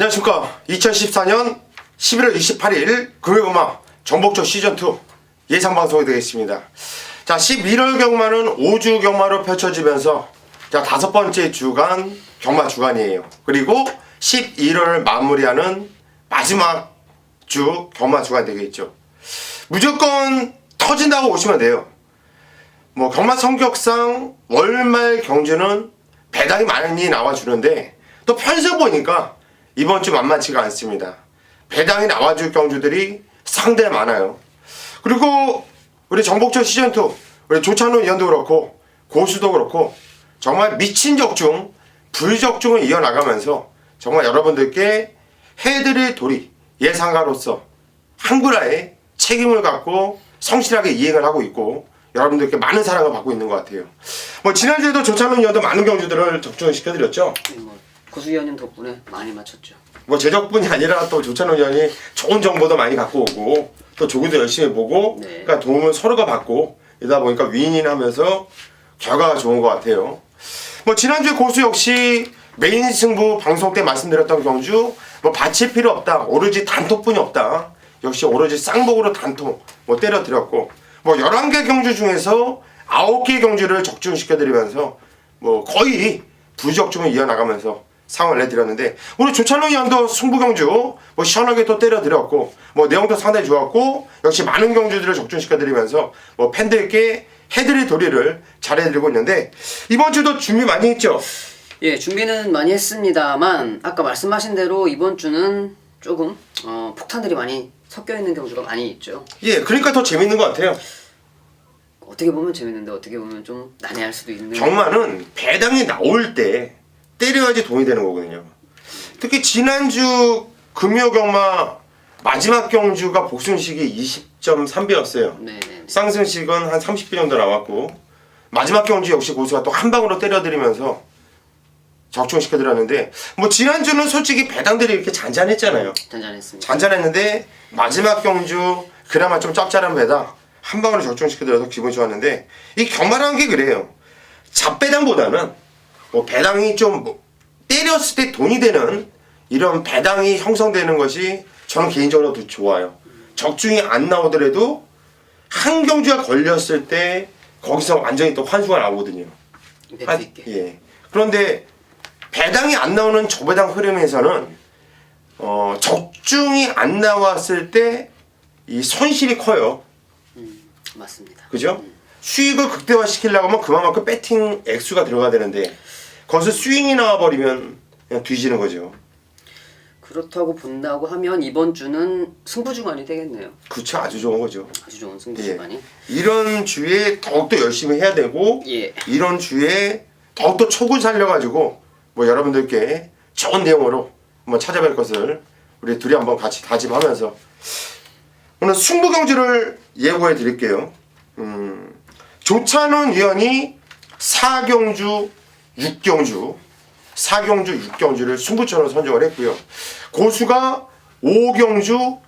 안녕하십니까. 2014년 11월 28일 금요일음악 전복조 시즌2 예상방송이 되겠습니다. 자, 11월 경마는 5주 경마로 펼쳐지면서 자, 5번째 주간 경마 주간이에요. 그리고 11월을 마무리하는 마지막 주 경마 주간 되겠죠. 무조건 터진다고 보시면 돼요. 뭐 경마 성격상 월말 경주는 배당이 많이 나와주는데 또 편서 보니까 이번 주 만만치가 않습니다. 배당이 나와줄 경주들이 상당히 많아요. 그리고 우리 정복조 시즌2 우리 조찬호 위원도 그렇고 고수도 그렇고 정말 미친 적중 불적중을 이어나가면서 정말 여러분들께 해드릴 도리 예상가로서 한글화에 책임을 갖고 성실하게 이행을 하고 있고 여러분들께 많은 사랑을 받고 있는 것 같아요. 뭐 지난주에도 조찬호 위원도 많은 경주들을 적중을 시켜드렸죠. 고수위원님 덕분에 많이 맞췄죠. 뭐 제 덕분이 아니라 또 조찬호 위원이 좋은 정보도 많이 갖고 오고 또 조구도 열심히 보고 그러니까 도움을 서로가 받고 이러다 보니까 윈윈 하면서 결과가 좋은 것 같아요. 뭐 지난주에 고수 역시 메인 승부 방송 때 말씀드렸던 경주 뭐 받칠 필요 없다. 오로지 단톡뿐이 없다. 역시 오로지 쌍복으로 단톡 뭐 때려드렸고 뭐 11개 경주 중에서 9개 경주를 적중시켜드리면서 뭐 거의 부적중을 이어나가면서 상을 내드렸는데 우리 조찬호 위원도 승부경주 뭐 시원하게 또 때려드렸고 뭐 내용도 상당히 좋았고 역시 많은 경주들을 적중시켜드리면서 뭐 팬들께 해드릴 도리를 잘해드리고 있는데 이번 주도 준비 많이 했죠? 예, 준비는 많이 했습니다만 아까 말씀하신 대로 이번 주는 조금 폭탄들이 많이 섞여있는 경주가 많이 있죠. 예, 그러니까 더 재밌는 것 같아요. 어떻게 보면 재밌는데 어떻게 보면 좀 난해할 수도 있는. 경마는 배당이 나올 때 때려야지 돈이 되는 거거든요. 특히 지난주 금요경마 마지막 경주가 복순식이 20.3배였어요. 네네. 쌍승식은 한 30배 정도 나왔고 마지막 경주 역시 고수가 또 한 방으로 때려드리면서 적중시켜드렸는데 뭐 지난주는 솔직히 배당들이 이렇게 잔잔했잖아요. 잔잔했습니다. 잔잔했는데 마지막 경주 그나마 좀 짭짤한 배당 한 방으로 적중시켜드려서 기분이 좋았는데 이 경마라는 게 그래요. 잡배당보다는 뭐 배당이 좀 때렸을 때 돈이 되는 이런 배당이 형성되는 것이 저는 개인적으로 더 좋아요. 적중이 안 나오더라도 한 경주가 걸렸을 때 거기서 완전히 또 환수가 나오거든요. 예. 그런데 배당이 안 나오는 저배당 흐름에서는 적중이 안 나왔을 때 이 손실이 커요. 맞습니다. 그죠? 수익을 극대화 시키려고 하면 그만큼 배팅 액수가 들어가야 되는데 거기서 스윙이 나와버리면 그냥 뒤지는 거죠. 그렇다고 본다고 하면 이번 주는 승부주간이 되겠네요. 그쵸, 아주 좋은 거죠. 아주 좋은 승부주간이. 예. 이런 주에 더욱더 열심히 해야 되고 예. 이런 주에 더욱더 촉을 살려가지고 뭐 여러분들께 좋은 내용으로 한번 찾아뵐 것을 우리 둘이 한번 같이 다짐하면서 오늘 승부경주를 예고해 드릴게요. 조찬훈 위원이 4경주 6경주 4경주 6경주를 승부처로 선정을 했고요. 고수가 5경주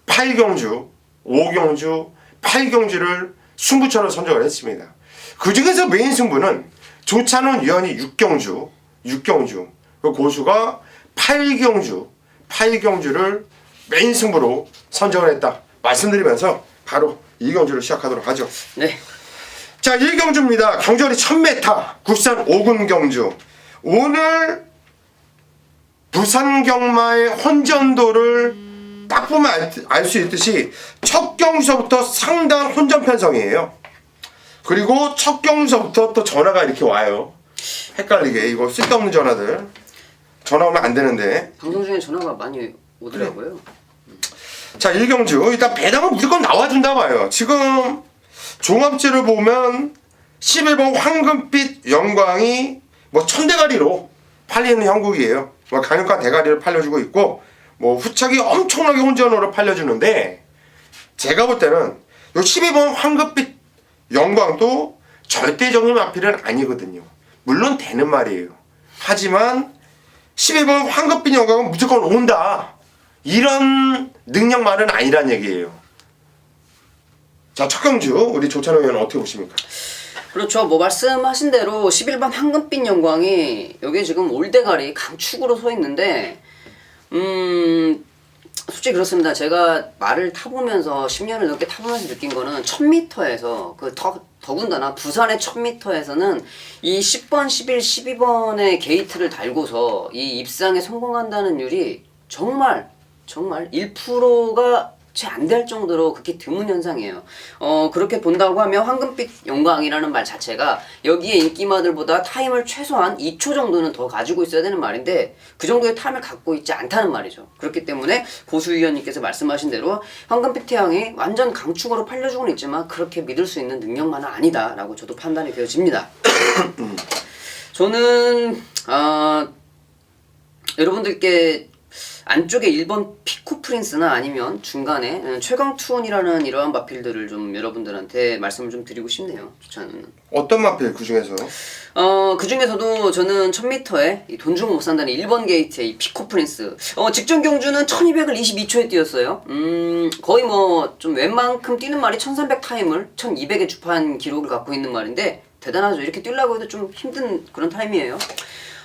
8경주 5경주 8경주를 승부처로 선정을 했습니다. 그 중에서 메인 승부는 조찬훈 위원이 6경주 그 고수가 8경주를 메인 승부로 선정을 했다 말씀드리면서 바로 2경주를 시작하도록 하죠. 네. 자, 1경주입니다. 경주거리 1000m 국산 5군 경주. 오늘 부산 경마의 혼전도를 딱 보면 알 수 있듯이 첫 경주서부터 상당한 혼전 편성이에요. 그리고 첫 경주서부터 또 전화가 이렇게 와요. 헷갈리게 이거 쓸데없는 전화들. 전화 오면 안 되는데. 방송 중에 전화가 많이 오더라고요. 그래. 자, 1경주 일단 배당은 무조건 나와준다 봐요. 지금 종합지를 보면 11번 황금빛 영광이 뭐 1000대가리로 팔리는 형국이에요. 뭐 강력한 대가리를 팔려주고 있고 뭐 후착이 엄청나게 혼전으로 팔려주는데 제가 볼 때는 요 12번 황금빛 영광도 절대적인 마필은 아니거든요. 물론 되는 말이에요. 하지만 12번 황금빛 영광은 무조건 온다. 이런 능력만은 아니란 얘기예요. 자, 첫 경주 우리 조찬호 의원은 어떻게 보십니까? 그렇죠. 뭐 말씀하신 대로 11번 황금빛 영광이 여기 지금 올대가리 강축으로 서 있는데 솔직히 그렇습니다. 제가 말을 타보면서 10년을 넘게 타보면서 느낀 거는 1000m에서 더군다나 부산의 1000m에서는 이 10번, 11, 12번의 게이트를 달고서 이 입상에 성공한다는 율이 정말 1%가 채 안 될 정도로 그렇게 드문 현상이에요. 그렇게 본다고 하면 황금빛 영광이라는 말 자체가 여기에 인기마들보다 타임을 최소한 2초 정도는 더 가지고 있어야 되는 말인데 그 정도의 타임을 갖고 있지 않다는 말이죠. 그렇기 때문에 고수위원님께서 말씀하신 대로 황금빛 태양이 완전 강축으로 팔려주고는 있지만 그렇게 믿을 수 있는 능력만은 아니다라고 저도 판단이 되어집니다. 저는 여러분들께 안쪽에 1번 피코 프린스나 아니면 중간에 최강 투혼이라는 이러한 마필들을 좀 여러분들한테 말씀을 좀 드리고 싶네요. 추천은. 어떤 마필 그 중에서? 그 중에서도 저는 1000m에 돈 주고 못 산다는 1번 게이트의 이 피코 프린스. 직전 경주는 1200을 22초에 뛰었어요. 거의 뭐 좀 웬만큼 뛰는 말이 1300 타임을 1200에 주판 기록을 갖고 있는 말인데 대단하죠. 이렇게 뛰려고 해도 좀 힘든 그런 타임이에요.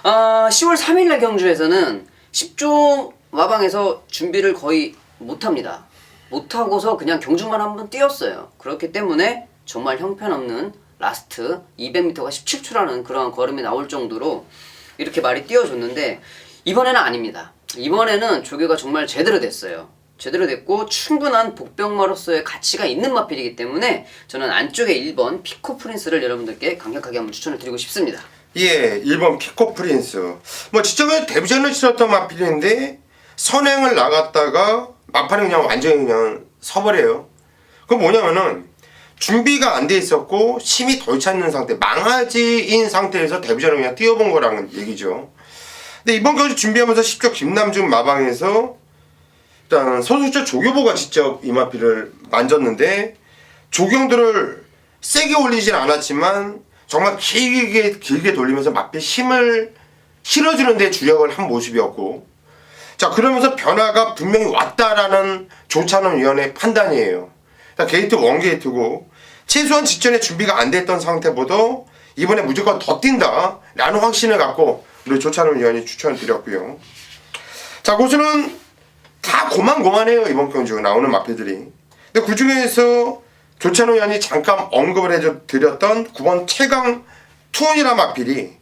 10월 3일날 경주에서는 10조 마방에서 준비를 거의 못합니다. 못하고서 그냥 경주만 한번 뛰었어요. 그렇기 때문에 정말 형편없는 라스트 200m가 17초라는 그러한 걸음이 나올 정도로 이렇게 말이 뛰어줬는데 이번에는 아닙니다. 이번에는 조교가 정말 제대로 됐어요. 제대로 됐고 충분한 복병마로서의 가치가 있는 마필이기 때문에 저는 안쪽에 1번 피코 프린스를 여러분들께 강력하게 한번 추천을 드리고 싶습니다. 예, 1번 피코 프린스. 뭐 진짜 데뷔전을 치렀던 마필인데 선행을 나갔다가 막판에 그냥 완전히 그냥 서버려요. 그건 뭐냐면은 준비가 안 돼 있었고 힘이 덜 찼는 상태, 망아지인 상태에서 데뷔전을 그냥 뛰어본 거라는 얘기죠. 근데 이번 경주 준비하면서 10조 김남중 마방에서 일단 선수자 조교보가 직접 이 마필을 만졌는데 조경들을 세게 올리진 않았지만 정말 길게 돌리면서 마필 힘을 실어주는 데 주력을 한 모습이었고, 자 그러면서 변화가 분명히 왔다라는 조찬원 위원의 판단이에요. 게이트 1 게이트고 최소한 직전에 준비가 안 됐던 상태보다 이번에 무조건 더 뛴다 라는 확신을 갖고 우리 조찬원 위원이 추천을 드렸고요. 자 고수는 다 고만고만해요. 이번 경주 나오는 마필들이. 근데 그 중에서 조찬호 의원이 잠깐 언급을 해드렸던 9번 최강 투혼이라 마필이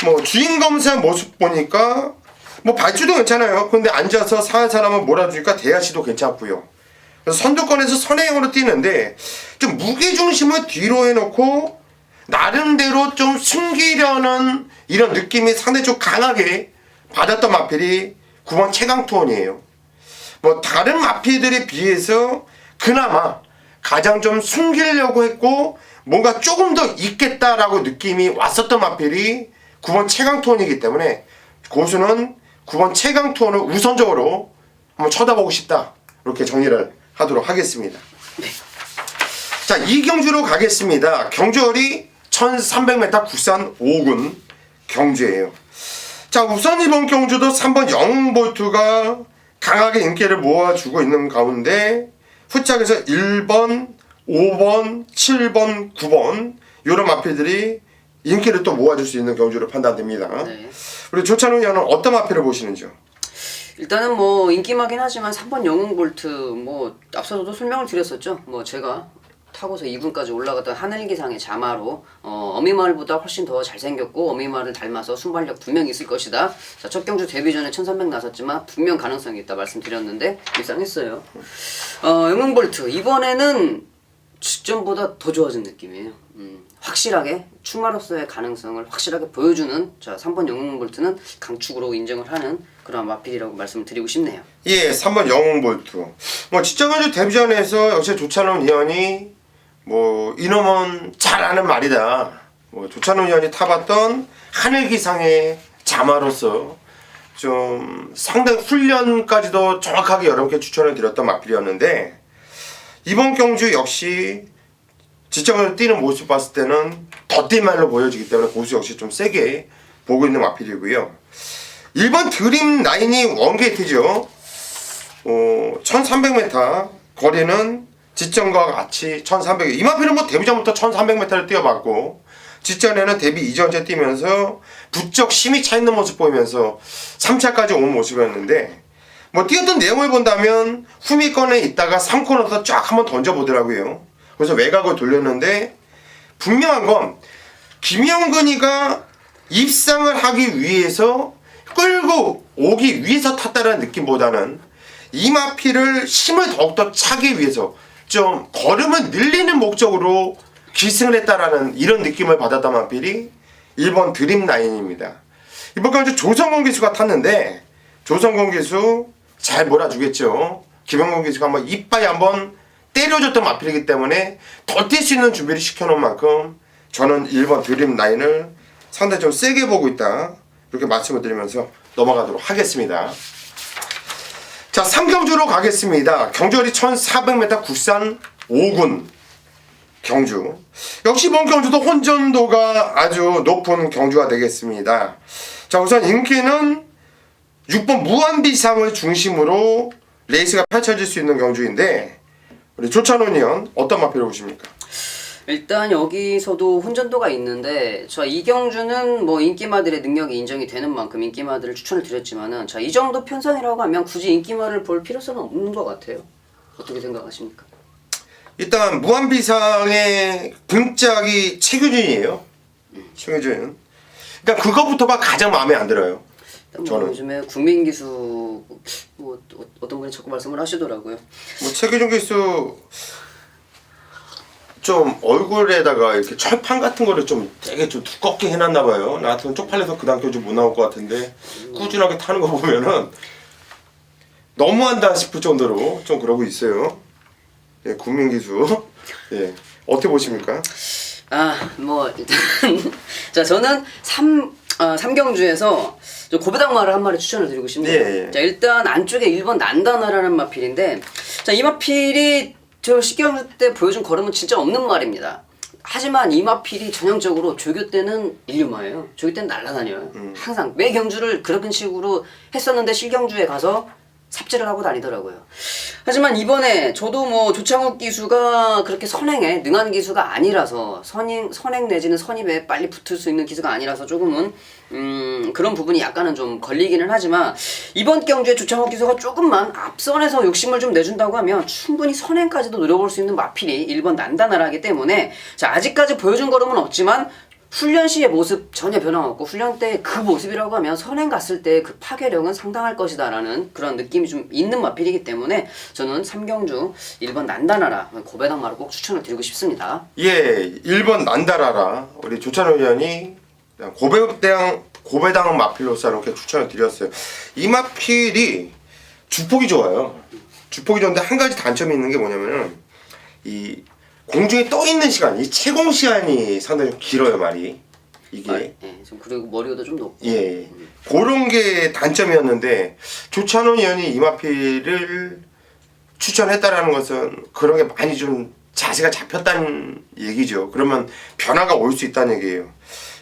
뭐 주인 검사의 모습 보니까 뭐 발주도 괜찮아요. 근데 앉아서 사는 사람은 몰아주니까 대하시도 괜찮고요. 그래서 선두권에서 선행으로 뛰는데 좀 무게중심을 뒤로 해놓고 나름대로 좀 숨기려는 이런 느낌이 상당히 좀 강하게 받았던 마필이 9번 최강 투혼이에요. 뭐 다른 마필들에 비해서 그나마 가장 좀 숨기려고 했고 뭔가 조금 더 있겠다라고 느낌이 왔었던 마필이 9번 최강투원이기 때문에 고수는 9번 최강투원을 우선적으로 한번 쳐다보고 싶다 이렇게 정리를 하도록 하겠습니다. 자, 이 경주로 가겠습니다. 경주월이 1300m 국산 5군 경주예요. 자, 우선 이번 경주도 3번 영웅볼트가 강하게 인기를 모아주고 있는 가운데 후짝에서 1번, 5번, 7번, 9번 이런 마필들이 인기를 또 모아줄 수 있는 경주로 판단됩니다. 네. 우리 조찬훈 의원은 어떤 마필을 보시는지요? 일단은 뭐 인기마긴 하지만 3번 영웅볼트 뭐 앞서서도 설명을 드렸었죠. 뭐 제가 타고서 2군까지 올라갔던 하늘기상의 자마로 어미마을보다 훨씬 더 잘생겼고 어미마을을 닮아서 순발력 분명히 있을 것이다. 자, 첫 경주 데뷔 전에 1300 나섰지만 분명 가능성이 있다 말씀드렸는데 일상했어요. 영웅볼트 이번에는 직전보다 더 좋아진 느낌이에요. 확실하게 충마로서의 가능성을 확실하게 보여주는 자 3번 영웅볼트는 강축으로 인정을 하는 그런 마필이라고 말씀을 드리고 싶네요. 예, 3번 영웅볼트. 뭐 직전까지 데뷔전에서 역시 조찬훈 의원이 뭐 이놈은 잘 아는 말이다. 뭐 조찬훈 의원이 타봤던 하늘기상의 자마로서 좀 상당히 훈련까지도 정확하게 여러분께 추천을 드렸던 마필이었는데 이번 경주 역시 직전을 뛰는 모습 봤을 때는 더 뛴 말로 보여지기 때문에 고수 역시 좀 세게 보고 있는 마필이고요. 1번 드림 라인이 원게이트죠. 1300m 거리는 직전과 같이 1300. 이 마필은 뭐 데뷔전부터 1300m를 뛰어봤고 직전에는 데뷔 이전째 뛰면서 부쩍 힘이 차 있는 모습 보이면서 3차까지 온 모습이었는데 뭐 뛰었던 내용을 본다면 후미권에 있다가 3코너에서 쫙 한번 던져보더라고요. 그래서 외곽을 돌렸는데 분명한 건 김영근이가 입상을 하기 위해서 끌고 오기 위해서 탔다는 느낌보다는 이마피를 힘을 더욱더 차기 위해서 좀 걸음을 늘리는 목적으로 기승을 했다라는 이런 느낌을 받았단 마필이 1번 드림라인입니다. 이번 경주 조성곤 기수가 탔는데 조성곤 기수 잘 몰아주겠죠. 김영곤 기수가 한번 이빠이 한번 때려줬던 마필이기 때문에 더 뛸 수 있는 준비를 시켜놓은 만큼 저는 1번 드림라인을 상당히 좀 세게 보고 있다, 이렇게 말씀을 드리면서 넘어가도록 하겠습니다. 자, 3경주로 가겠습니다. 경주거리 1400m 국산 5군 경주. 역시 이번 경주도 혼전도가 아주 높은 경주가 되겠습니다. 자, 우선 인기는 6번 무한비상을 중심으로 레이스가 펼쳐질 수 있는 경주인데 우리 조찬원 의원 어떤 마필을 보십니까? 일단 여기서도 혼전도가 있는데 자, 이 경주는 뭐 인기마들의 능력이 인정이 되는 만큼 인기마들을 추천을 드렸지만은 자, 이 정도 편성이라고 하면 굳이 인기마를 볼 필요성은 없는 것 같아요. 어떻게 생각하십니까? 일단 무한비상의 등짝이 최규진이에요. 최규진. 그러니까 그거부터가 가장 마음에 안 들어요. 뭐 저는. 요즘에 국민기수 뭐 어떤 분이 자꾸 말씀을 하시더라고요. 뭐 최규진 기수 좀 얼굴에다가 이렇게 철판 같은 거를 좀 되게 좀 두껍게 해놨나 봐요. 나 같으면 쪽팔려서 그 다음 경주 못 나올 것 같은데 꾸준하게 타는 거 보면은 너무한다 싶을 정도로 좀 그러고 있어요. 예, 국민기수. 예, 어떻게 보십니까? 뭐 일단 자, 저는 3경주에서 고배당마를 한 마리 추천을 드리고 싶네요. 예. 자, 일단 안쪽에 1번 난다나라는 마필인데 자, 이 마필이 저 시경주 때 보여준 걸음은 진짜 없는 말입니다. 하지만 이 마필이 전형적으로 조교 때는 인류마예요. 조교 때는 날아다녀요. 항상 매 경주를 그런 식으로 했었는데 실경주에 가서 삽질을 하고 다니더라고요. 하지만 이번에 저도 뭐 조창욱 기수가 그렇게 선행에 능한 기수가 아니라서 선행 내지는 선입에 빨리 붙을 수 있는 기수가 아니라서 조금은 그런 부분이 약간은 좀 걸리기는 하지만 이번 경주에 조창욱 기수가 조금만 앞선에서 욕심을 좀 내준다고 하면 충분히 선행까지도 노려볼 수 있는 마필이 1번 난다나라기 때문에 자, 아직까지 보여준 걸음은 없지만 훈련 시의 모습 전혀 변함없고 훈련 때 그 모습이라고 하면 선행 갔을 때 그 파괴력은 상당할 것이다 라는 그런 느낌이 좀 있는 마필이기 때문에 저는 3경주 1번 난다나라 고배당마를 꼭 추천을 드리고 싶습니다. 예, 1번 난다라라 우리 조찬호 의원이 고배당 마필로서 이렇게 추천을 드렸어요. 이 마필이 주폭이 좋아요. 주폭이 좋은데 한 가지 단점이 있는 게 뭐냐면은 이 공중에 떠 있는 시간, 이 채공 시간이 상당히 좀 길어요, 말이. 이게. 좀 그리고 머리도 좀 높고. 예. 그런 게 단점이었는데 조찬원 의원이 이마피를 추천했다라는 것은 그런 게 많이 좀 자세가 잡혔다는 얘기죠. 그러면 변화가 올 수 있다는 얘기예요.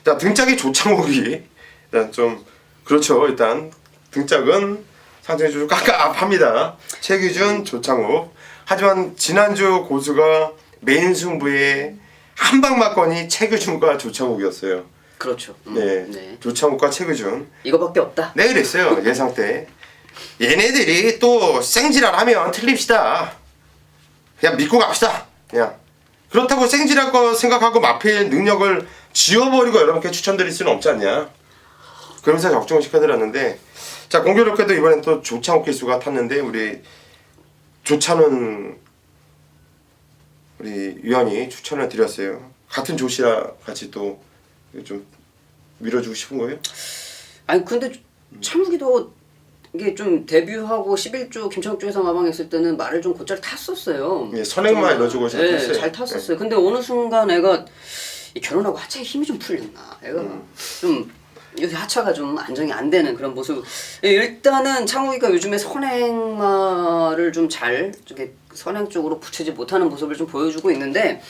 자, 등짝이 조창욱이 일단 좀 그렇죠. 일단 등짝은 상당히 좀 깝깝합니다. 최규준, 조창욱. 하지만 지난주 고수가 메인 승부에 한방 맞건이 최규준과 조창욱이었어요. 그렇죠. 네. 조창욱과 최규준. 이거밖에 없다. 네, 그랬어요. 예상 때. 얘네들이 또 생지랄하면 틀립시다. 그냥 믿고 갑시다. 그냥. 그렇다고 생지랄 거 생각하고 마필 능력을 지워버리고 여러분께 추천드릴 수는 없지 않냐. 그러면서 걱정을 시켜드렸는데 자, 공교롭게도 이번엔 또 조창욱 기수가 탔는데 우리 조찬은 우리 위원이 추천을 드렸어요. 같은 조씨라 같이 또 좀 밀어주고 싶은 거예요? 아니 근데 창욱이도 이게 좀 데뷔하고 11조 김창욱 쪽에서 마방했을 때는 말을 좀 곧잘 탔었어요. 예, 선행만 넣어주고 잘 탔어요. 잘 탔었어요. 근데 어느 순간 애가 결혼하고 하체에 힘이 좀 풀렸나. 애가 좀 여기 하체가 좀 안정이 안 되는 그런 모습. 일단은 창욱이가 요즘에 선행마를 좀 잘 이렇게 선행 쪽으로 붙이지 못하는 모습을 좀 보여주고 있는데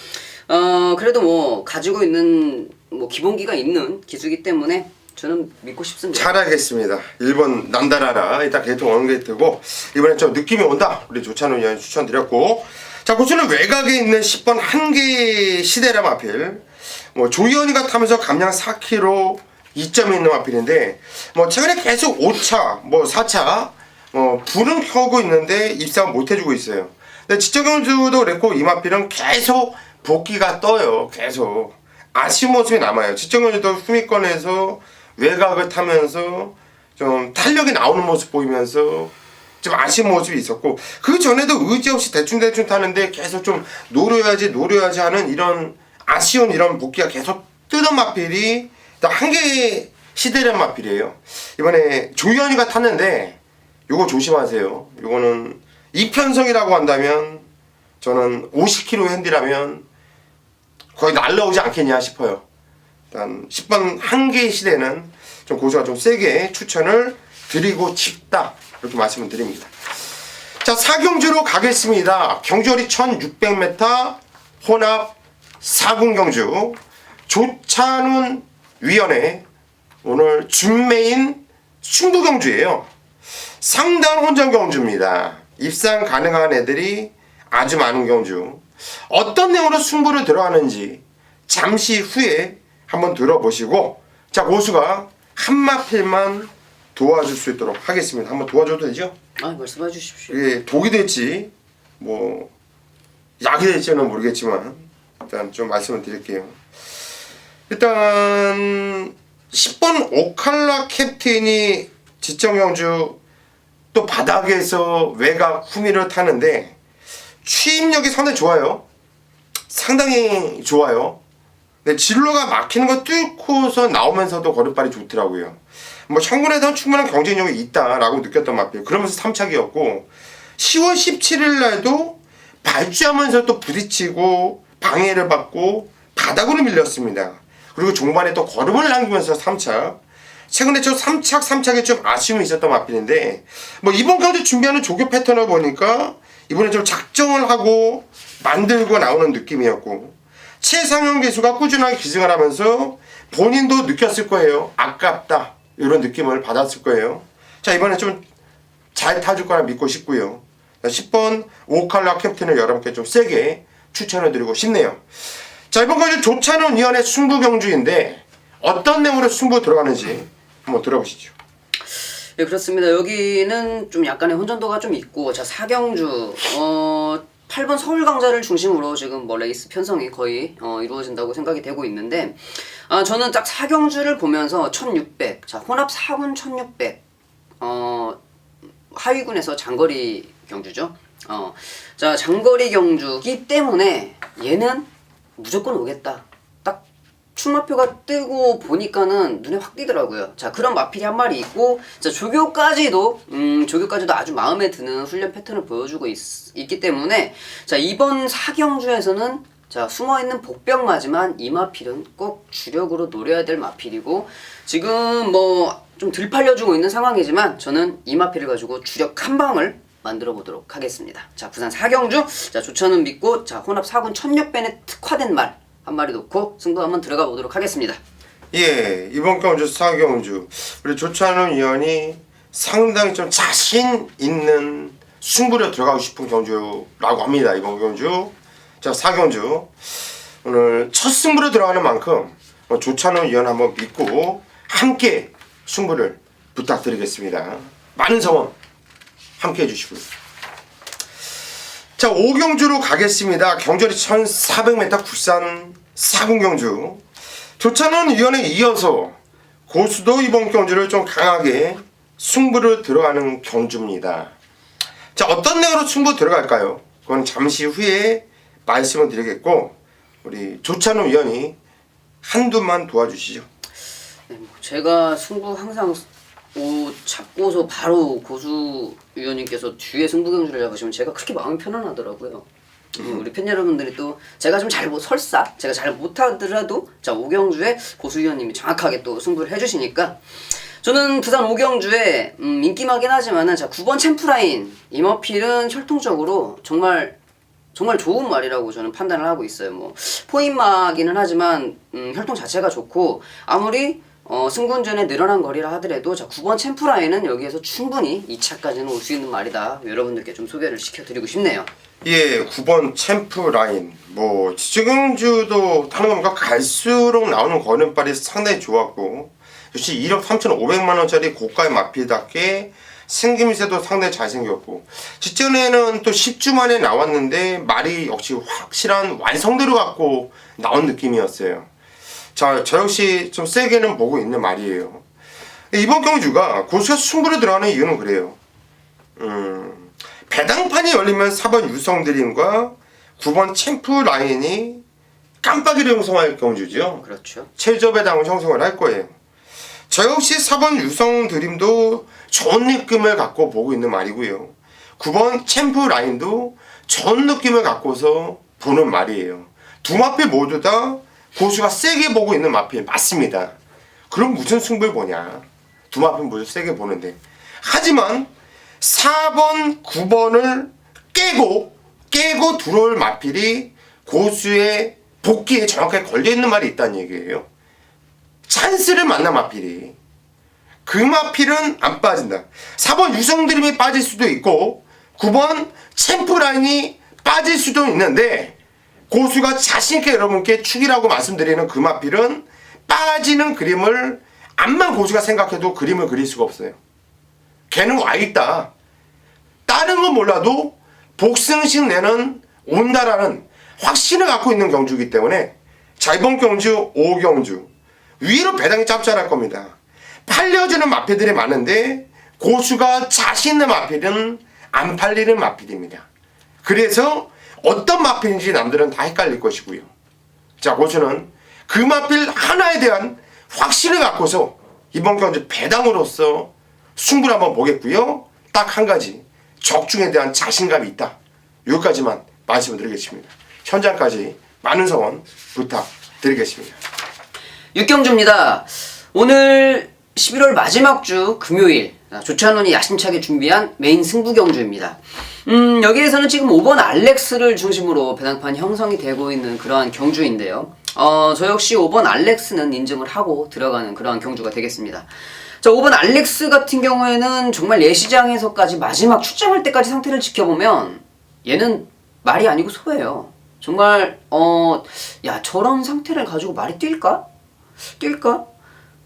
그래도 뭐 가지고 있는 뭐 기본기가 있는 기수이기 때문에 저는 믿고 싶습니다. 잘 알겠습니다. 1번 난다라라 일단 게이트 원게이트고 이번엔 좀 느낌이 온다. 우리 조찬우 의원이 추천드렸고 자, 고수는 외곽에 있는 10번 한계 시대라 마필 뭐 조이언이가 타면서 감량 4kg 2점이 있는 마필인데 뭐 최근에 계속 5차 뭐 4차 불은 켜고 있는데 입상을 못 해주고 있어요. 근데 지적경주도 그랬고 이마필은 계속 복귀가 떠요. 계속 아쉬운 모습이 남아요. 지적경주도 후미권에서 외곽을 타면서 좀 탄력이 나오는 모습 보이면서 좀 아쉬운 모습이 있었고, 그 전에도 의지 없이 대충대충 타는데 계속 좀 노려야지 하는 이런 아쉬운 이런 복귀가 계속 뜨던 마필이 한계 시대란 마필이에요. 이번에 조현이가 탔는데 요거 조심하세요. 요거는 이편성이라고 한다면 저는 50km 핸디라면 거의 날라오지 않겠냐 싶어요. 일단 10번 한계 시대는 좀 고수가 좀 세게 추천을 드리고 싶다, 이렇게 말씀을 드립니다. 자, 사경주로 가겠습니다. 경주거리 1600m 혼합 4군 경주 조찬훈 위원회 오늘 준메인 승부 경주예요. 상단 혼전 경주입니다. 입상 가능한 애들이 아주 많은 경주. 어떤 내용으로 승부를 들어가는지 잠시 후에 한번 들어보시고, 자, 고수가 한 마필만 도와줄 수 있도록 하겠습니다. 한번 도와줘도 되죠? 말씀해 주십시오. 이게 독이 될지 뭐 약이 될지는 모르겠지만 일단 좀 말씀을 드릴게요. 일단 10번 오칼라 캡틴이 지정경주 또 바닥에서 외곽 후미를 타는데 추임력이 상당히 좋아요. 상당히 좋아요. 근데 진로가 막히는 거 뚫고서 나오면서도 걸음발이 좋더라고요. 뭐 청군에서는 충분한 경쟁력이 있다라고 느꼈던 마필. 그러면서 3착이었고 10월 17일 날도 발주하면서 또 부딪히고 방해를 받고 바닥으로 밀렸습니다. 그리고 종반에 또 걸음을 남기면서 3착. 최근에 저 3착에 좀 아쉬움이 있었던 마필인데, 뭐 이번 경주 준비하는 조교 패턴을 보니까 이번에 좀 작정을 하고 만들고 나오는 느낌이었고, 최상현 기수가 꾸준하게 기승을 하면서 본인도 느꼈을 거예요. 아깝다, 이런 느낌을 받았을 거예요. 자, 이번에 좀 잘 타줄 거라 믿고 싶고요. 10번 오칼라 캡틴을 여러분께 좀 세게 추천을 드리고 싶네요. 자, 이번 경주 조찬훈 위원의 승부 경주인데 어떤 내용으로 승부 들어가는지 한번 들어보시죠. 네, 그렇습니다. 여기는 좀 약간의 혼전도가 좀 있고, 자, 사경주 8번 서울강자를 중심으로 지금 뭐 레이스 편성이 거의 이루어진다고 생각이 되고 있는데, 저는 딱 사경주를 보면서 1600, 자, 혼합 4군 1600, 하위군에서 장거리 경주죠. 자, 장거리 경주기 때문에 얘는 무조건 오겠다. 딱 출마표가 뜨고 보니까는 눈에 확 띄더라고요. 자, 그런 마필이 한 마리 있고, 자, 조교까지도 아주 마음에 드는 훈련 패턴을 보여주고 있기 때문에, 자, 이번 사경주에서는 자, 숨어있는 복병마지만 이 마필은 꼭 주력으로 노려야 될 마필이고, 지금 뭐 좀 덜 팔려주고 있는 상황이지만 저는 이 마필을 가지고 주력 한 방을 만들어 보도록 하겠습니다. 자, 부산 사경주, 자, 조찬훈 믿고, 자, 혼합 4군 1600에 특화된 말 한 마리 놓고 승부 한번 들어가 보도록 하겠습니다. 예, 이번 경주 사경주 우리 조찬훈 위원이 상당히 좀 자신 있는 승부를 들어가고 싶은 경주라고 합니다. 이번 경주. 자, 사경주 오늘 첫 승부로 들어가는 만큼 조찬훈 위원 한번 믿고 함께 승부를 부탁드리겠습니다. 많은 성원 함께 해주시고요. 자, 5경주로 가겠습니다. 경주거리 1400m 국산 4군 경주. 조찬훈 위원에 이어서 고수도 이번 경주를 좀 강하게 승부를 들어가는 경주입니다. 자, 어떤 내용으로 승부 들어갈까요? 그건 잠시 후에 말씀을 드리겠고, 우리 조찬훈 위원이 한두만 도와주시죠. 네, 제가 승부 항상 잡고서 바로 고수 위원님께서 뒤에 승부 경주를 잡으시면 제가 그렇게 마음이 편안하더라고요. 우리 팬 여러분들이 또 제가 좀 제가 잘 못하더라도 자, 5경주에 고수 위원님이 정확하게 또 승부를 해주시니까, 저는 부산 5경주에 인기마긴 하지만은 자, 9번 챔프라인 이머필은 혈통적으로 정말 좋은 말이라고 저는 판단을 하고 있어요. 뭐 포인마기는 하지만 혈통 자체가 좋고, 아무리 승군전에 늘어난 거리라 하더라도 자, 9번 챔프라인은 여기에서 충분히 2차까지는 올 수 있는 말이다. 여러분들께 좀 소개를 시켜드리고 싶네요. 예, 9번 챔프라인. 뭐 지금주도 타는 겁니까? 갈수록 나오는 걸음발이 상당히 좋았고, 역시 1억 3,500만 원짜리 고가의 마필답게 생김새도 상당히 잘생겼고 직전에는 또 10주 만에 나왔는데 말이 역시 확실한 완성도를 갖고 나온 느낌이었어요. 자, 저 역시 좀 세게는 보고 있는 말이에요. 이번 경주가 고수가 승부로 들어가는 이유는 그래요. 배당판이 열리면 4번 유성드림과 9번 챔프 라인이 깜빡이를 형성할 경주죠. 그렇죠. 최저 배당을 형성을 할 거예요. 저 역시 4번 유성드림도 좋은 느낌을 갖고 보고 있는 말이고요. 9번 챔프 라인도 좋은 느낌을 갖고서 보는 말이에요. 두 마필 모두 다 고수가 세게 보고 있는 마필 맞습니다. 그럼 무슨 승부를 보냐? 두 마필 모두 세게 보는데. 하지만 4번, 9번을 깨고 들어올 마필이 고수의 복귀에 정확하게 걸려있는 말이 있다는 얘기예요. 찬스를 만난 마필이. 그 마필은 안 빠진다. 4번 유성드림이 빠질 수도 있고 9번 챔프라인이 빠질 수도 있는데 고수가 자신있게 여러분께 축이라고 말씀드리는 그 마필은 빠지는 그림을 암만 고수가 생각해도 그림을 그릴 수가 없어요. 걔는 와있다. 다른 건 몰라도 복승식 내는 온다라는 확신을 갖고 있는 경주이기 때문에 자, 이번 경주 5경주 위로 배당이 짭짤할 겁니다. 팔려주는 마필들이 많은데 고수가 자신 있는 마필은 안 팔리는 마필입니다. 그래서 어떤 마필인지 남들은 다 헷갈릴 것이고요. 자, 고수는 그 마필 하나에 대한 확신을 갖고서 이번 경주 배당으로서 승부를 한번 보겠고요. 딱 한 가지, 적중에 대한 자신감이 있다. 여기까지만 말씀을 드리겠습니다. 현장까지 많은 성원 부탁드리겠습니다. 6경주입니다. 오늘 11월 마지막 주 금요일 조찬원이 야심차게 준비한 메인 승부 경주입니다. 여기에서는 지금 5번 알렉스를 중심으로 배당판이 형성이 되고 있는 그러한 경주인데요. 저 역시 5번 알렉스는 인증을 하고 들어가는 그러한 경주가 되겠습니다. 자, 5번 알렉스 같은 경우에는 정말 예시장에서까지 마지막 출장할 때까지 상태를 지켜보면 얘는 말이 아니고 소예요. 정말 야, 저런 상태를 가지고 말이 뛸까?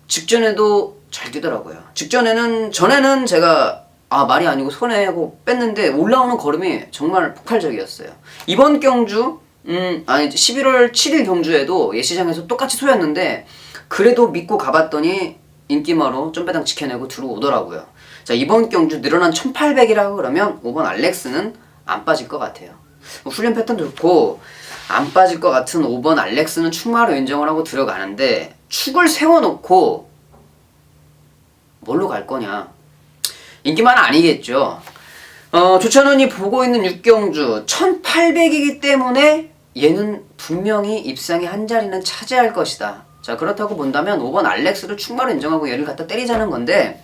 직전에도 잘 뛰더라고요. 전에는 제가 말이 아니고 손해 하고 뺐는데 올라오는 걸음이 정말 폭발적이었어요. 이번 경주 11월 7일 경주에도 예시장에서 똑같이 소였는데 그래도 믿고 가봤더니 인기마로 점배당 지켜내고 들어오더라고요. 자, 이번 경주 늘어난 1800이라고 그러면 5번 알렉스는 안 빠질 것 같아요. 훈련 패턴도 좋고 안 빠질 것 같은 5번 알렉스는 축마로 인정을 하고 들어가는데 축을 세워놓고 뭘로 갈 거냐? 인기만 아니겠죠. 조찬원이 보고 있는 6경주 1800이기 때문에 얘는 분명히 입상의 한 자리는 차지할 것이다. 자, 그렇다고 본다면 5번 알렉스를 축마로 인정하고 얘를 갖다 때리자는 건데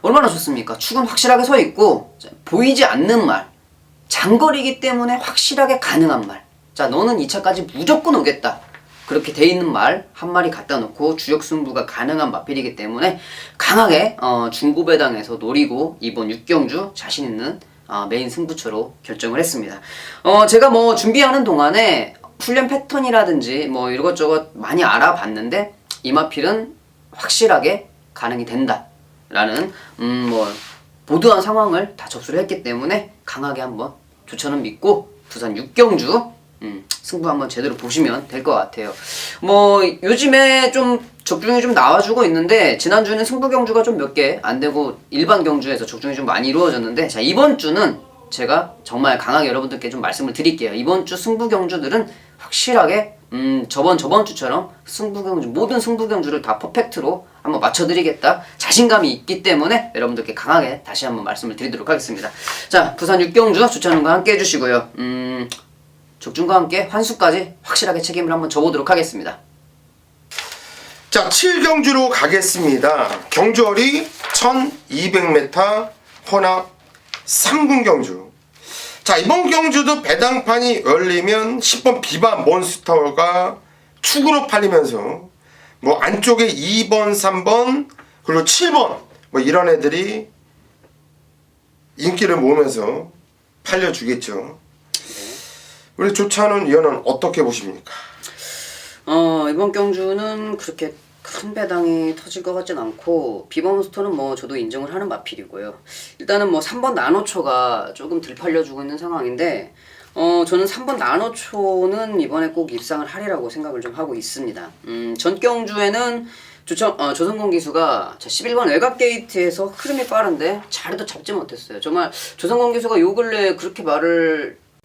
얼마나 좋습니까? 축은 확실하게 서 있고 보이지 않는 말, 장거리이기 때문에 확실하게 가능한 말. 자, 너는 2차까지 무조건 오겠다. 그렇게 돼 있는 말 한 마리 갖다 놓고 주역 승부가 가능한 마필이기 때문에 강하게 중고배당에서 노리고 이번 6경주 자신 있는 메인 승부처로 결정을 했습니다. 제가 뭐 준비하는 동안에 훈련 패턴이라든지 뭐 이것저것 많이 알아봤는데 이 마필은 확실하게 가능이 된다 라는 뭐 보드한 상황을 다 접수를 했기 때문에 강하게 한번 조찬은 믿고 부산 6경주 승부 한번 제대로 보시면 될 것 같아요. 뭐 요즘에 좀 적중이 좀 나와주고 있는데 지난주에는 승부 경주가 좀 몇 개 안 되고 일반 경주에서 적중이 좀 많이 이루어졌는데 자, 이번 주는 제가 정말 강하게 여러분들께 좀 말씀을 드릴게요. 이번 주 승부 경주들은 확실하게 저번 주처럼 승부 경주 모든 승부 경주를 다 퍼펙트로 한번 맞춰드리겠다 자신감이 있기 때문에 여러분들께 강하게 다시 한번 말씀을 드리도록 하겠습니다. 자, 부산 6경주 조찬원과 함께 해주시고요. 적중과 함께 환수까지 확실하게 책임을 한번 져보도록 하겠습니다. 자, 7경주로 가겠습니다. 경주월이 1200m 혼합 3군 경주. 자, 이번 경주도 배당판이 열리면 10번 비바 몬스터가 축으로 팔리면서 뭐 안쪽에 2번, 3번 그리고 7번 뭐 이런 애들이 인기를 모으면서 팔려주겠죠. 우리 조찬원 위원은 어떻게 보십니까? 이번 경주는 그렇게 큰 배당이 터질 것 같진 않고 비버몬스터는 뭐 저도 인정을 하는 마필이고요. 일단은 뭐 3번 나노초가 조금 들 팔려주고 있는 상황인데 저는 3번 나노초는 이번에 꼭 입상을 하리라고 생각을 좀 하고 있습니다. 전경주에는 조선공 기수가 11번 외곽 게이트에서 흐름이 빠른데 자리도 잡지 못했어요. 정말 조선공 기수가 요 근래 그렇게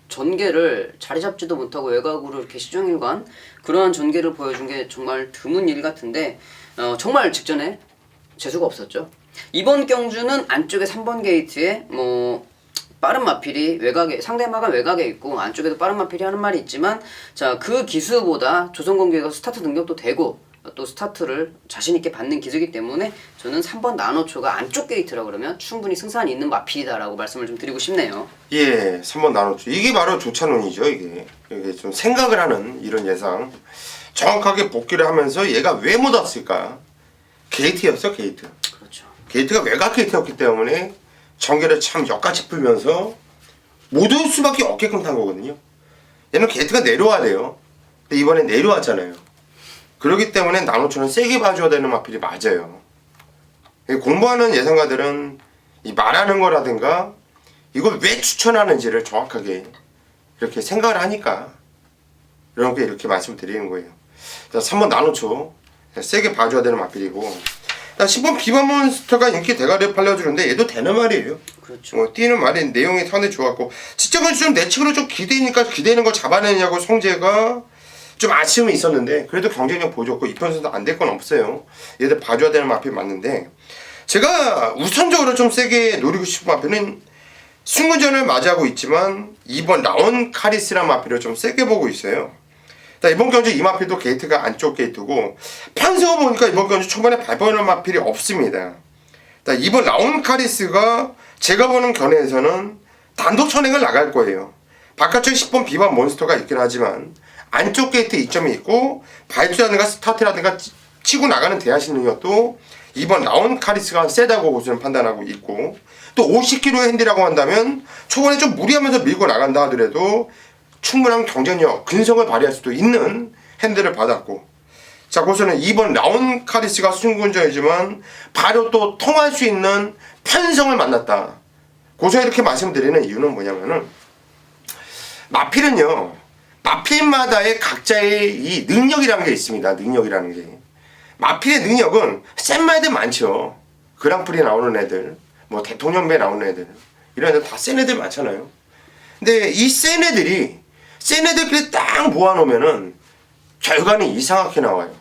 전개를 자리 잡지도 못하고 외곽으로 이렇게 시종일관 그러한 전개를 보여준 게 정말 드문 일 같은데 정말 직전에 재수가 없었죠. 이번 경주는 안쪽에 3번 게이트에 뭐 빠른 마필이 외곽에 상대마가 외곽에 있고 안쪽에도 빠른 마필이 하는 말이 있지만 자 그 기수보다 조선공격가 스타트 능력도 되고 또 스타트를 자신있게 받는 기수이기 때문에 저는 3번 나노초가 안쪽 게이트라 그러면 충분히 승산이 있는 마필이다라고 말씀을 좀 드리고 싶네요. 예, 3번 나노초. 이게 바로 조찬원이죠, 이게. 이게 좀 생각을 하는 이런 예상. 정확하게 복귀를 하면서 얘가 왜 못 왔을까? 게이트였어, 게이트. 그렇죠. 게이트가 외곽 게이트였기 때문에 전개를 참 역같이 풀면서 못 올 수밖에 없게끔 탄 거거든요. 얘는 게이트가 내려와야 돼요. 근데 이번에 내려왔잖아요. 그렇기 때문에 나노초는 세게 봐줘야 되는 마필이 맞아요. 공부하는 예상가들은 이 말하는 거라든가 이걸 왜 추천하는지를 정확하게 이렇게 생각을 하니까 이렇게 말씀드리는 거예요. 자, 3번 나노초 세게 봐줘야 되는 마필이고, 10번 비버몬스터가 인기 대가리에 팔려주는데 얘도 되는 말이에요. 그렇죠. 뛰는 말이 내용이 상당히 좋았고, 지적은 좀 내측으로 좀 기대니까 기대는 거 잡아내냐고 성재가 좀 아쉬움이 있었는데 그래도 경쟁력 보여줬고 이 편에서도 안 될 건 없어요. 얘들 봐줘야 되는 마필 맞는데, 제가 우선적으로 좀 세게 노리고 싶은 마필은 승군전을 맞이하고 있지만 2번 라온 카리스란 마필을 좀 세게 보고 있어요. 이번 경주 이 마필도 게이트가 안쪽 게이트고, 판세어 보니까 이번 경주 초반에 밟아오는 마필이 없습니다. 2번 라온 카리스가 제가 보는 견해에서는 단독 천행을 나갈 거예요. 바깥쪽에 10번 비반 몬스터가 있긴 하지만 안쪽 게이트 이점이 있고 발주라든가 스타트라든가 치고 나가는 대하신 능력도 2번 라온 카리스가 세다고 고수는 판단하고 있고, 또 50kg의 핸디라고 한다면 초반에 좀 무리하면서 밀고 나간다 하더라도 충분한 경쟁력, 근성을 발휘할 수도 있는 핸들을 받았고, 자, 고수는 2번 라온 카리스가 승군전이지만 바로 또 통할 수 있는 편성을 만났다. 고수가 이렇게 말씀드리는 이유는 뭐냐면은, 마필은요, 마필마다의 각자의 이 능력이라는 게 있습니다. 능력이라는 게. 마필의 능력은 센 말들 많죠. 그랑프리 나오는 애들, 뭐 대통령배 나오는 애들, 이런 애들 다 센 애들 많잖아요. 근데 이 센 애들끼리 딱 모아놓으면은 결과는 이상하게 나와요.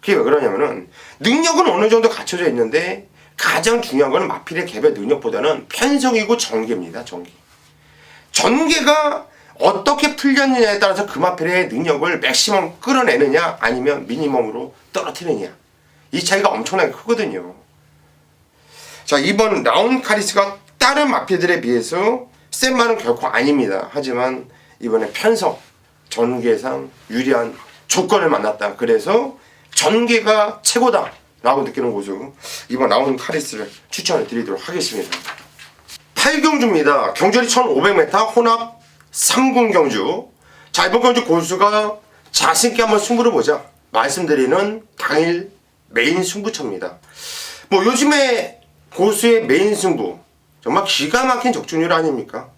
그게 왜 그러냐면은, 능력은 어느 정도 갖춰져 있는데 가장 중요한 거는 마필의 개별 능력보다는 편성이고 전개입니다. 전개가 어떻게 풀렸느냐에 따라서 그 마필의 능력을 맥시멈 끌어내느냐 아니면 미니멈으로 떨어뜨리느냐, 이 차이가 엄청나게 크거든요. 자, 이번 라온 카리스가 다른 마필들에 비해서 센 말은 결코 아닙니다. 하지만 이번에 편성, 전개상 유리한 조건을 만났다. 그래서 전개가 최고다 라고 느끼는 고수, 이번 라온 카리스를 추천을 드리도록 하겠습니다. 8경주입니다. 경주리 1500m 혼합 3군 경주. 자, 이번 경주 고수가 자신있게 한번 승부를 보자 말씀드리는 당일 메인 승부처입니다. 뭐 요즘에 고수의 메인 승부 정말 기가 막힌 적중률 아닙니까?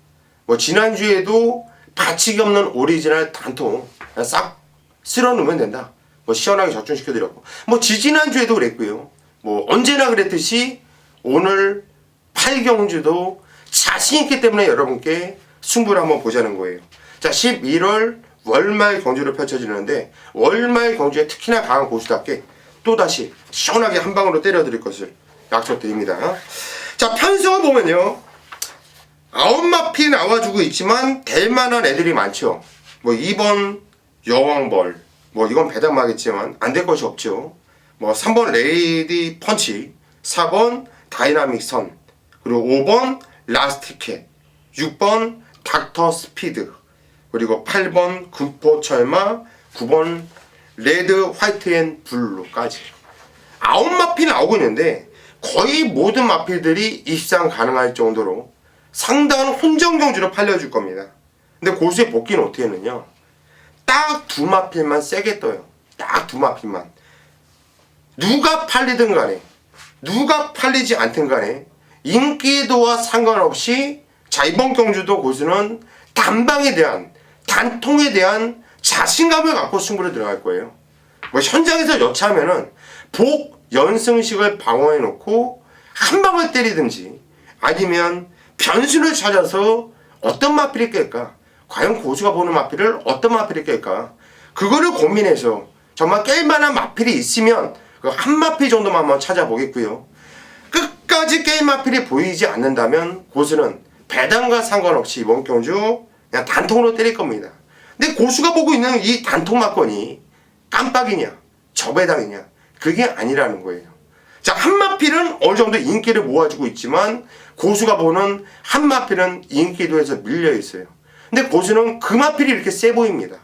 뭐 지난주에도 받치기 없는 오리지널 단통 싹 쓸어 놓으면 된다. 뭐 시원하게 적중시켜드렸고, 뭐 지지난주에도 그랬고요. 뭐 언제나 그랬듯이 오늘 8경주도 자신있기 때문에 여러분께 승부를 한번 보자는 거예요. 자, 11월 월말 경주로 펼쳐지는데, 월말 경주에 특히나 강한 고수답게 또다시 시원하게 한 방으로 때려드릴 것을 약속드립니다. 자, 편성을 보면요, 9마필 나와주고 있지만 될 만한 애들이 많죠. 뭐 2번 여왕벌, 뭐 이건 배당마겠지만 안 될 것이 없죠. 뭐 3번 레이디 펀치, 4번 다이나믹 선, 그리고 5번 라스티켓, 6번 닥터 스피드, 그리고 8번 군포 철마, 9번 레드 화이트 앤 블루까지 9마필 나오고 있는데 거의 모든 마필들이 입상 가능할 정도로 상당한 혼전 경주로 팔려줄 겁니다. 근데 고수의 복귀는 어떻게 했느냐, 딱 2마필만 세게 떠요. 딱 2마필만. 누가 팔리든 간에 누가 팔리지 않든 간에 인기도와 상관없이 자 이번 경주도 고수는 단방에 대한 단통에 대한 자신감을 갖고 승부를 들어갈 거예요. 뭐 현장에서 여차하면은 복 연승식을 방어해 놓고 한 방을 때리든지 아니면 변수를 찾아서 어떤 마필이 깰까? 과연 고수가 보는 마필을 어떤 마필이 깰까? 그거를 고민해서 정말 깰 만한 마필이 있으면 그 한 마필 정도만 한번 찾아보겠고요. 끝까지 게임 마필이 보이지 않는다면 고수는 배당과 상관없이 이번 경주 그냥 단통으로 때릴 겁니다. 근데 고수가 보고 있는 이 단통 막건이 깜빡이냐 저배당이냐 그게 아니라는 거예요. 자, 한 마필은 어느 정도 인기를 모아주고 있지만 고수가 보는 한 마필은 인기도에서 밀려 있어요. 근데 고수는 그 마필이 이렇게 세 보입니다.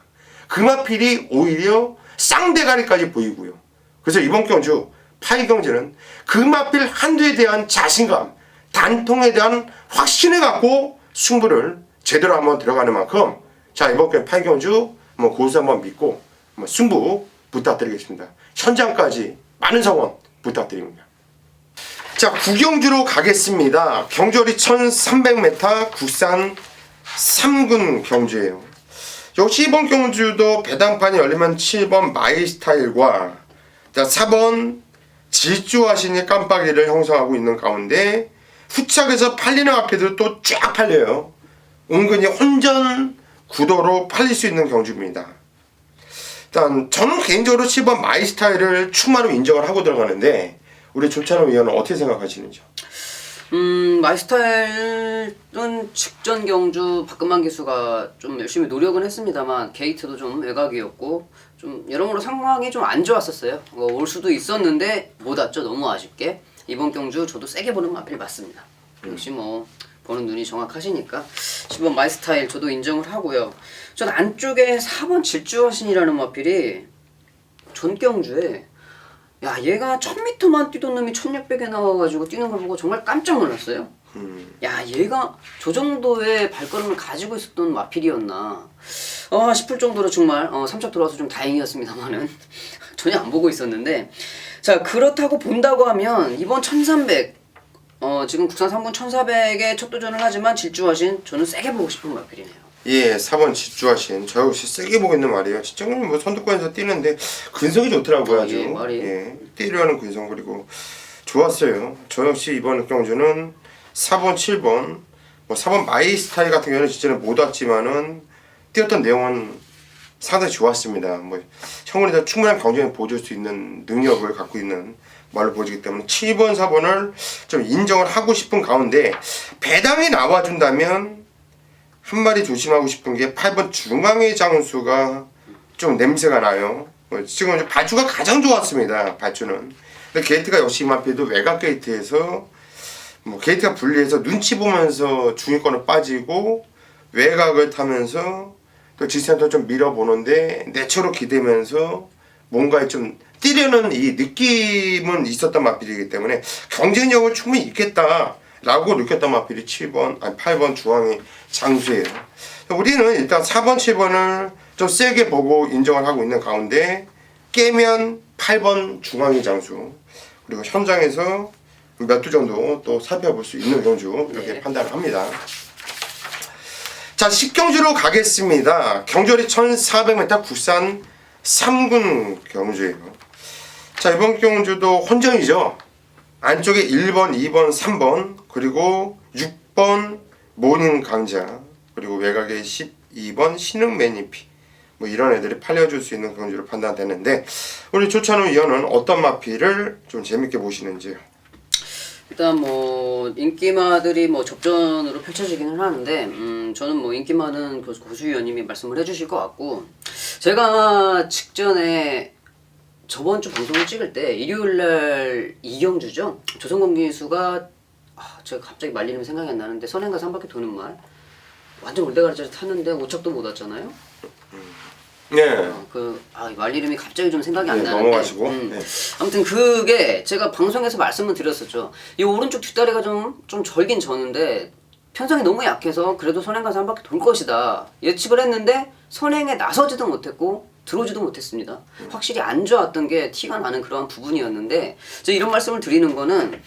그 마필이 오히려 쌍대가리까지 보이고요. 그래서 이번 경주 파이 경주는 그 마필 한두에 대한 자신감, 단통에 대한 확신을 갖고 승부를 제대로 한번 들어가는 만큼 자 이번 파이 경주 한번 고수 한번 믿고 한번 승부 부탁드리겠습니다. 현장까지 많은 성원 부탁드립니다. 자, 구경주로 가겠습니다. 경주거리 1300m 국산 3군 경주예요. 역시 이번 경주도 배당판이 열리면 7번 마이스타일과 자 4번 질주하시니 깜빡이를 형성하고 있는 가운데 후착에서 팔리는 앞에도 또 쫙 팔려요. 은근히 혼전 구도로 팔릴 수 있는 경주입니다. 일단 저는 개인적으로 7번 마이스타일을 추마로 인정을 하고 들어가는데 우리 조찬호 위원은 어떻게 생각하시는지요? 마이스타일은 직전 경주 박근만 기수가 좀 열심히 노력은 했습니다만 게이트도 좀 외곽이었고 좀 여러모로 상황이 좀 안 좋았었어요. 올 수도 있었는데 못 왔죠. 너무 아쉽게. 이번 경주 저도 세게 보는 마필 맞습니다. 역시 뭐 보는 눈이 정확하시니까 10번 마이스타일 저도 인정을 하고요. 전 안쪽에 4번 질주하신이라는 마필이 전경주에 야 얘가 1000m만 뛰던 놈이 1600에 나와가지고 뛰는 걸 보고 정말 깜짝 놀랐어요. 야 얘가 저 정도의 발걸음을 가지고 있었던 마필이었나 싶을 정도로 정말 3차 들어와서 좀 다행이었습니다만은 전혀 안 보고 있었는데 자 그렇다고 본다고 하면 이번 1300 지금 국산 3군 1400에 첫 도전을 하지만 질주하신 저는 세게 보고 싶은 마필이네요. 예, 4번 질주하신 저 역시 세게 보고 있는 말이에요. 진짜는 뭐 선두권에서 뛰는데 근성이 좋더라고요. 아주. 예, 말이. 예, 뛰려는 근성 그리고 좋았어요. 저 역시 이번 경주는 4번, 7번 뭐 4번 마이스타일 같은 경우는 진짜는 못 왔지만은 뛰었던 내용은 상당히 좋았습니다. 뭐 형원에서 충분한 경쟁을 보여줄 수 있는 능력을 갖고 있는 말로 보여지기 때문에 7번, 4번을 좀 인정을 하고 싶은 가운데 배당이 나와준다면 한 마리 조심하고 싶은 게 8번 중앙의 장수가 좀 냄새가 나요. 지금 발주가 가장 좋았습니다. 발주는. 근데 게이트가 역시 이마피도 외곽 게이트에서 뭐 게이트가 분리해서 눈치 보면서 중위권을 빠지고 외곽을 타면서 또 지센터 좀 밀어보는데 내초로 기대면서 뭔가 좀 뛰려는 이 느낌은 있었던 마필이기 때문에 경쟁력은 충분히 있겠다라고 느꼈던 마필이 8번 중앙의 장수예요. 우리는 일단 4번, 7번을 좀 세게 보고 인정을 하고 있는 가운데 깨면 8번 중앙의 장수 그리고 현장에서 몇 두 정도 또 살펴볼 수 있는 경주 이렇게 판단을 합니다. 자, 10경주로 가겠습니다. 경주거리 1400m 국산 3군 경주예요. 자, 이번 경주도 혼전이죠. 안쪽에 1번, 2번, 3번 그리고 6번 모닝 강자 그리고 외곽에 12번 신흥 매니피 뭐 이런 애들이 팔려줄 수 있는 경주로 판단되는데 우리 조찬호 위원은 어떤 마필을 좀 재밌게 보시는지요? 일단 뭐 인기마들이 뭐 접전으로 펼쳐지기는 하는데 저는 뭐 인기마는 고수 위원님이 말씀을 해주실 것 같고 제가 직전에 저번 주 방송을 찍을 때 일요일날 이경주죠 조성범 기수가 제가 갑자기 말 이름이 생각이 안 나는데 선행가서 한 바퀴 도는 말 완전 올대가리까지 탔는데 오착도 못 왔잖아요. 네. 말 이름이 갑자기 좀 생각이 안 네, 나는데. 넘어가시고. 네. 아무튼 그게 제가 방송에서 말씀을 드렸었죠. 이 오른쪽 뒷다리가 좀 절긴 졌는데 편성이 너무 약해서 그래도 선행 가서 한 바퀴 돌 것이다 예측을 했는데 선행에 나서지도 못했고 들어오지도 못했습니다. 확실히 안 좋았던 게 티가 나는 그러한 부분이었는데 제가 이런 말씀을 드리는 거는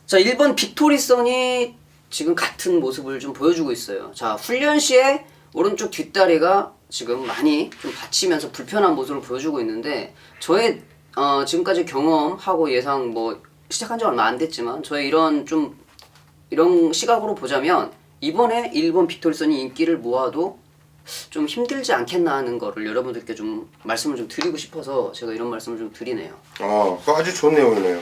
자 1번 빅토리선이 지금 같은 모습을 좀 보여주고 있어요. 자 훈련 시에 오른쪽 뒷다리가 지금 많이 좀 받치면서 불편한 모습을 보여주고 있는데 저의 지금까지 경험하고 예상 뭐 시작한 지 얼마 안 됐지만 저의 이런 시각으로 보자면 이번에 1번 빅토리선이 인기를 모아도 좀 힘들지 않겠나 하는 거를 여러분들께 좀 말씀을 좀 드리고 싶어서 제가 이런 말씀을 좀 드리네요. 그거 아주 좋은 내용이네요.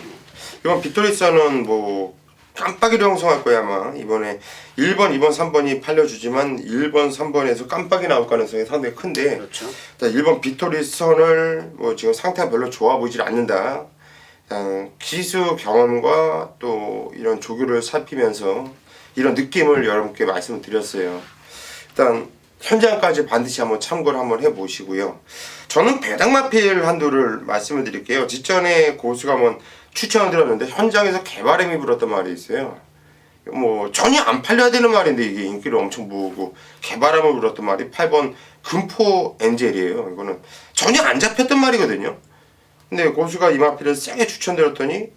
이번 빅토리스는 뭐 깜빡이로 형성할 거야 아마. 이번에 1번, 2번, 3번이 팔려주지만 1번, 3번에서 깜빡이 나올 가능성이 상당히 큰데 그렇죠. 1번 빅토리선을 뭐 지금 상태가 별로 좋아 보이질 않는다. 기수 경험과 또 이런 조교를 살피면서 이런 느낌을 여러분께 말씀을 드렸어요. 일단 현장까지 반드시 한번 참고를 한번 해보시고요. 저는 배당마필 한도를 말씀을 드릴게요. 직전에 고수가 한번 추천을 드렸는데 현장에서 개바람이 불었던 말이 있어요. 뭐 전혀 안 팔려야 되는 말인데 이게 인기를 엄청 모으고 개바람을 불었던 말이 8번 금포 엔젤이에요. 이거는 전혀 안 잡혔던 말이거든요. 근데 고수가 이 마필을 세게 추천드렸더니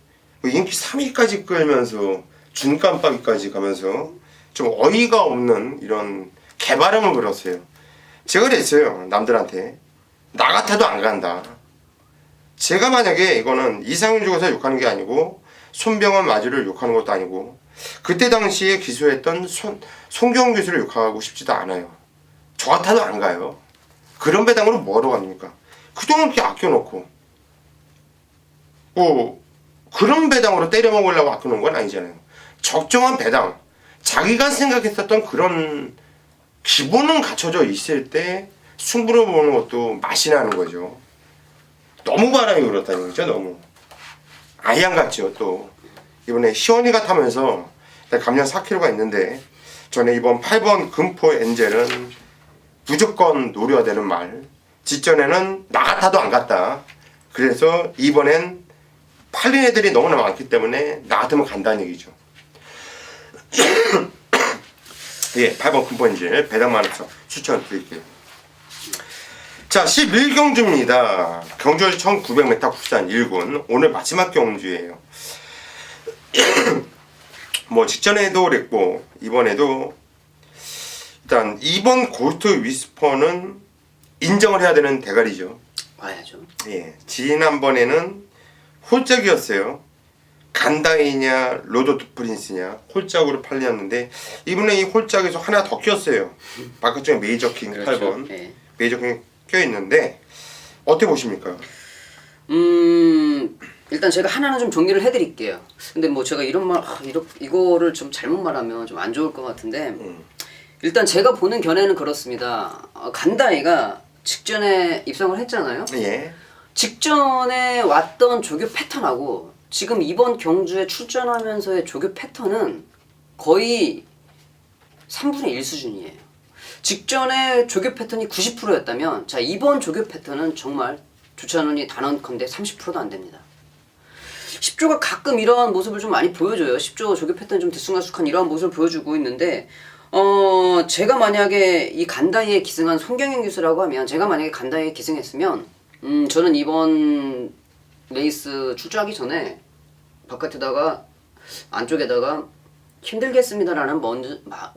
인기 3위까지 끌면서 준깜빡이까지 가면서 좀 어이가 없는 이런 개바람을 불었어요. 제가 그랬어요. 남들한테 나 같아도 안 간다. 제가 만약에 이거는 이상윤 주고서 욕하는 게 아니고 손병원 마주를 욕하는 것도 아니고 그때 당시에 기소했던 송경 교수를 욕하고 싶지도 않아요. 저 같아도 안 가요. 그런 배당으로 뭐하러 갑니까? 그동안 이렇게 아껴놓고 그런 배당으로 때려 먹으려고 아껴놓은 건 아니잖아요. 적정한 배당, 자기가 생각했었던 그런 기본은 갖춰져 있을 때 승부를 보는 것도 맛이 나는 거죠. 너무 바람이 불었다는 거죠. 너무 아예 안 갔죠. 또 이번에 시원이가 타면서 감량 4kg가 있는데 전에 이번 8번 금포 엔젤은 무조건 노려야 되는 말, 직전에는 나 같아도 안 갔다. 그래서 이번엔 팔린 애들이 너무나 많기 때문에 나 같으면 간다는 얘기죠. 예, 8번 금포 엔젤 배당만 해서 추천드릴게요. 자, 11경주입니다. 경주에서 1900m 국산 1군. 오늘 마지막 경주예요. 뭐 직전에도 그랬고 이번에도 일단 2번 고스트 위스퍼는 인정을 해야 되는 대가리죠. 와야죠. 예, 지난번에는 홀짝이었어요. 간다이냐 로도트 프린스냐 홀짝으로 팔렸는데 이번에 이 홀짝에서 하나 더 꼈어요. 바깥쪽에 메이저킹 그렇죠. 8번 네. 메이저킹 껴있는데 어떻게 보십니까? 일단 제가 하나는 좀 정리를 해드릴게요. 근데 뭐 제가 이거를 좀 잘못 말하면 좀 안 좋을 것 같은데 일단 제가 보는 견해는 그렇습니다. 간다이가 직전에 입성을 했잖아요. 예. 직전에 왔던 조교 패턴하고 지금 이번 경주에 출전하면서의 조교 패턴은 거의 3분의 1 수준이에요. 직전에 조교 패턴이 90%였다면 자 이번 조교 패턴은 정말 조찬원이 단언컨대 30%도 안 됩니다. 10조가 가끔 이러한 모습을 좀 많이 보여줘요. 10조 조교 패턴 좀 들쑥날쑥한 이러한 모습을 보여주고 있는데 제가 만약에 이 간다이에 기승한 송경현 교수라고 하면 제가 만약에 간다이에 기승했으면 저는 이번 레이스 출조하기 전에 바깥에다가 안쪽에다가 힘들겠습니다라는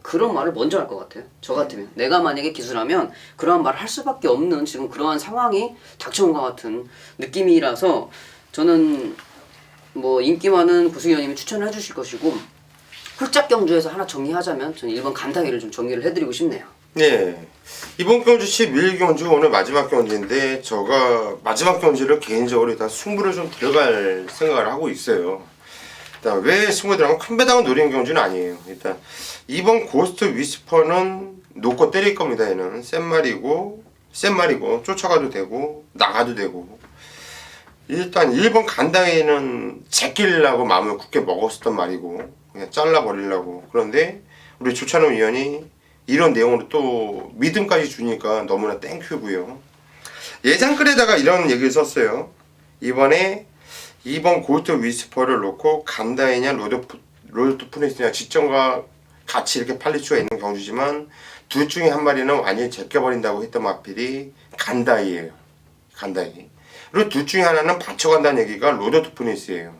그런 말을 먼저 할 것 같아요. 저 같으면 내가 만약에 기술하면 그러한 말을 할 수밖에 없는 지금 그러한 상황이 닥쳐온 것 같은 느낌이라서 저는 뭐 인기 많은 고승현님이 추천을 해주실 것이고 홀짝 경주에서 하나 정리하자면 저는 1번 간다이를 좀 정리를 해드리고 싶네요. 네. 이번 경주 11경주 오늘 마지막 경주인데 제가 마지막 경주를 개인적으로 일단 승부를 좀 들어갈 생각을 하고 있어요. 일단 왜 승부에 들어가면 큰 배당을 노리는 경주는 아니에요. 일단 이번 고스트 위스퍼는 놓고 때릴 겁니다. 얘는 센 말이고 쫓아가도 되고 나가도 되고 일단 1번 간다이는 제끼려고 마음을 굳게 먹었었던 말이고 그냥 잘라버리려고. 그런데 우리 조찬호 위원이 이런 내용으로 또 믿음까지 주니까 너무나 땡큐고요. 예상글에다가 이런 얘기를 썼어요. 이번에 2번 고스트 위스퍼를 놓고 간다이냐 로드트 프린스냐 직전과 같이 이렇게 팔릴 수가 있는 경주지만 둘 중에 한 마리는 완전히 제껴버린다고 했던 마필이 간다이예요. 간다이. 그리고 둘 중에 하나는 받쳐간다는 얘기가 로더트 프린스예요.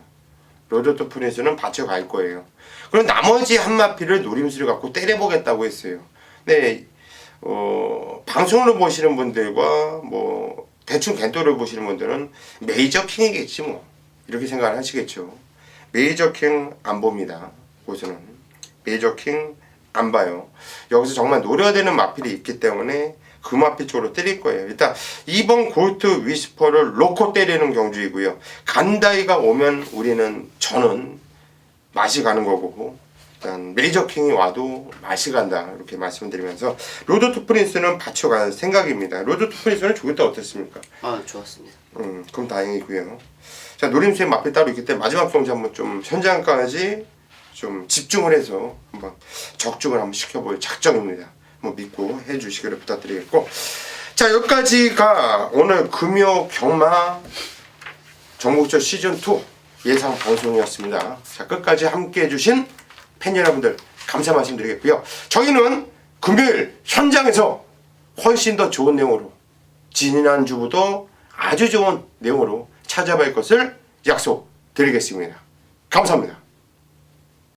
로더트 프린스는 받쳐갈 거예요. 그리고 나머지 한 마피를 노림수를 갖고 때려보겠다고 했어요. 네, 방송으로 보시는 분들과 뭐 대충 겐토를 보시는 분들은 메이저 킹이겠지 뭐 이렇게 생각을 하시겠죠. 메이저 킹 안 봅니다. 곳에는 메이저 킹 안 봐요. 여기서 정말 노려야 되는 마필이 있기 때문에 그 마필 쪽으로 때릴 거예요. 일단 2번 골트 위스퍼를 놓고 때리는 경주이고요. 간다이가 오면 저는 맛이 가는 거고, 일단 메이저 킹이 와도 맛이 간다 이렇게 말씀드리면서 로더트 프린스는 받쳐갈 생각입니다. 로더트 프린스는 조금 더 어땠습니까? 아, 좋았습니다. 그럼 다행이고요. 자, 노림수의 마필 따로 있기 때문에 마지막 경주 한번 좀 현장까지 좀 집중을 해서 한번 적중을 한번 시켜볼 작정입니다. 뭐 믿고 해주시기를 부탁드리겠고, 자, 여기까지가 오늘 금요 경마 정복절 시즌2 예상 방송이었습니다. 자, 끝까지 함께 해주신 팬 여러분들 감사 말씀드리겠고요. 저희는 금요일 현장에서 훨씬 더 좋은 내용으로, 지난주보다 아주 좋은 내용으로 찾아뵐 것을 약속드리겠습니다. 감사합니다.